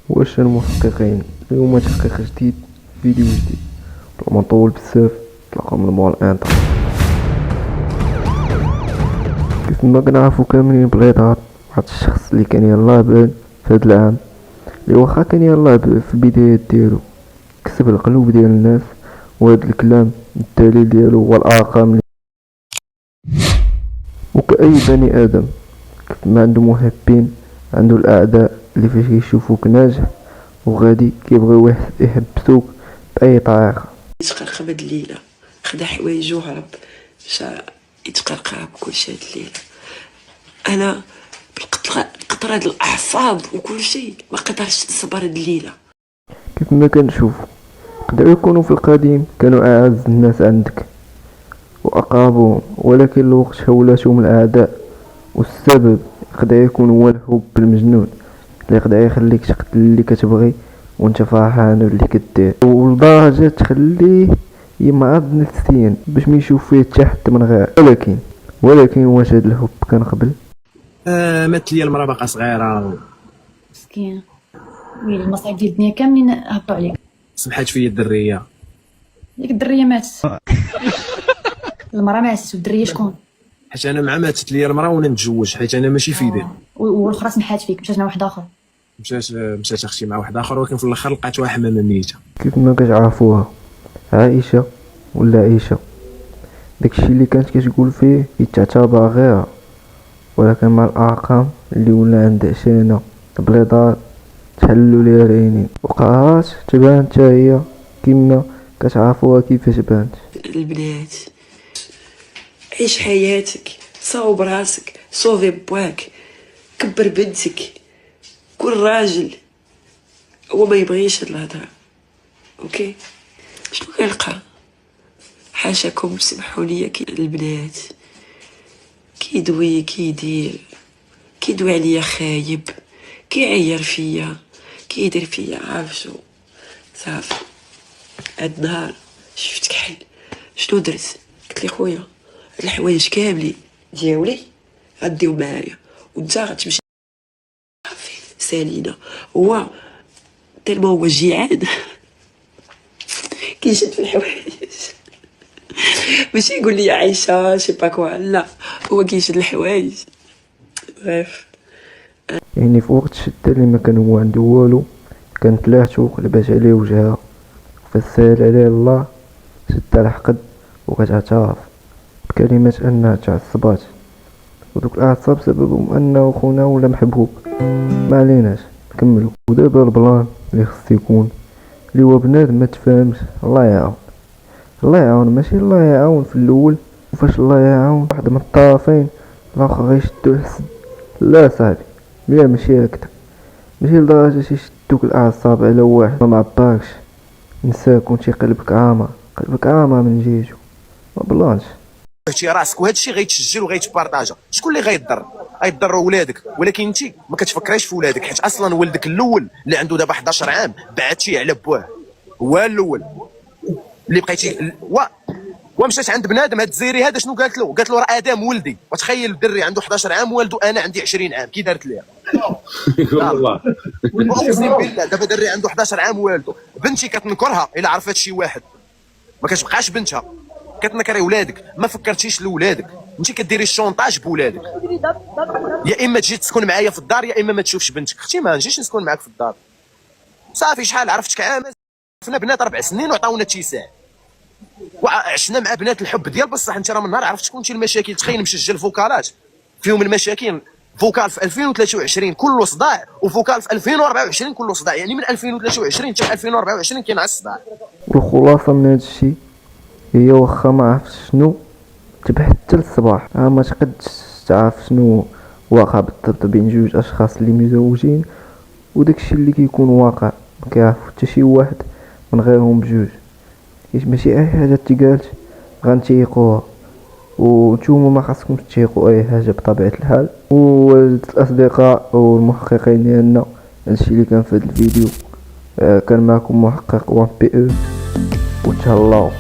واش المحققين اليوم تحقيق جديد، فيديو جديد مطول بزاف تلقى من مول الانتر. كيف ما كنعرفو كاملين بليطات واحد الشخص اللي كان يلاه بان في هاد العام، اللي واخا كان يلاه في البدايات ديالو كسب القلوب ديال الناس، وهاد الكلام الدليل ديالو هو الارقام. وكأي بني ادم كيف ما عنده محبين عنده الاعداء اللي فاش يشوفوك ناجح وغادي كيبغيو يحبسوك باي طريقه. يتقرقب هاد الليله، خدا حوايجو هرب باش يتقرقب كلشي هاد الليله. انا بالقطره هاد الاعصاب وكلشي ما قدرتش نصبر هاد الليله. كيف ما كنشوفو يقدروا يكونوا في القديم كانوا اعز الناس عندك واقربهم، ولكن الوقت ولاتهم الاعداء، والسبب يقدر يكون هو الحب المجنون اللي يقدر يخليك تقتل اللي كتبغي وانت فرحان باللي كدير، ولدرجه تخليه يمرض نفسيا باش ما يشوف فيه حتى حد من غير. ولكن واش هاد الحب كان قبل؟ مات لي المراه باقا صغيره مسكينه، ويلي المصايب ديال الدنيا كاملين هبطوا عليك. سمحات فيا الدريه، ديك الدريه ماتت. المراه ماتت والدريه شكون؟ حيت انا مع ماتت لي المراه وانا نتزوج، حيت انا ماشي في يدي. والاخرى سمحات فيك مشات مع واحد اخر. مشات اختي مع واحد اخر، ولكن في الاخر لقاتها حمامه ميته. كيف ما كتعرفوها عائشه ولا عيشه، داكشي اللي كانت كتقول فيه يتعتبر غيرها، ولكن مع الارقام اللي ولا عندها شينه بليضات تحلوا ليها العينين وقررات تبان حتى هي كيما كتعرفوها كيفاش بانت. البنات عيش حياتك، صاوب راسك، صوفي بواك، كبر بنتك، كل راجل هو ما يبغيش هاد الهضره. اوكي شنو كيلقى؟ حاشاكم سمحوا لي البنات كيدوي كيدوي عليا خايب، كيعير فيا، كيدير فيا عارف صافي. هاد النهار شفت كحل شنو درت؟ قلت لي خويا هاد الحوايج كاملين دياولي غديو معايا وانت غتمشي صافي سالينا. هو تالما هو جيعان كيشد في الحوايج، ماشي يقول لي عايشه شي باكوا، لا هو كيشد الحوايج. بريف يعني في وقت الشدة اللي ما كان هو عنده والو كانت لاهتو قلبات عليه وجهها، فسهل عليه الله شدها الحقد وكتعترف بكلمات انها تعصبات، ودوك الاعصاب سببهم انه خونا ولا محبوب. ما عليناش نكملو. ودابا البلان اللي خص يكون اللي هو بنادم ما تفهمش الله يعاون، الله يعاون ماشي الله يعاون في الاول، وفاش الله يعاون واحد من الطرفين الاخر غيشدو الحسد. لا صاحبي لا ماشي هكدا، ماشي لدرجة يشدوك الاعصاب على واحد ما معبركش نساك وانتي قلبك عامر من جيجو ما بلانش. شي راسك وهذا الشيء غيتسجل وغيتبارطاجا. شكون اللي غيضر ولادك، ولكن انت ما كتفكريش في ولادك، حيت اصلا ولدك الاول اللي عنده دابا 11 عام بعدتي على بواه، هو الاول اللي بقيتي ومشات عند بنادم. هاد الزيري هذا شنو قالت له؟ قالت له راه ادم ولدي. وتخيل الدري عنده 11 عام والده انا عندي 20 عام، كي دارت ليها والله اقسم بالله. دابا دري عنده 11 عام والده. بنتي كتنكرها الا عرفت شي واحد، ما كتبقاش بنتها، كتنكري ولادك. ما فكرتيش لولادك، انت كديري الشونطاج بولادك. يا اما تجي تسكن معايا في الدار يا اما ما تشوفش بنتك. اختي ما نجيش نسكن معاك في الدار صافي. شحال عرفتك عام؟ عرفنا بنات 4 سنين وعطاونا اتساع، وعشنا مع بنات الحب ديال بصح. انت راه من نهار عرفت شكون انت المشاكل. تخيل مسجل فوكالات فيهم المشاكل، فوكال في 2023 كله صداع، وفوكال في 2024 كله صداع. يعني من 2023 حتى 2024 كاين على الصداع. والخلاصة من هذا الشيء هي واخا ما عرفتش شنو تبح حتى للصباح ما تقدش تعرف شنو واقع بالضبط بين جوج اشخاص اللي مزوجين، وداكشي اللي كيكون واقع ما كيعرفو حتى شي واحد من غيرهم بجوج. ماشي اي حاجه تيقالت غنتيقوها، وانتوما ما خاصكمش تيقوا اي حاجه بطبيعه الحال. والاصدقاء والمحققين ديالنا هادشي اللي كان في هذا الفيديو. كان معكم محقق 1 بي او وتهلاو.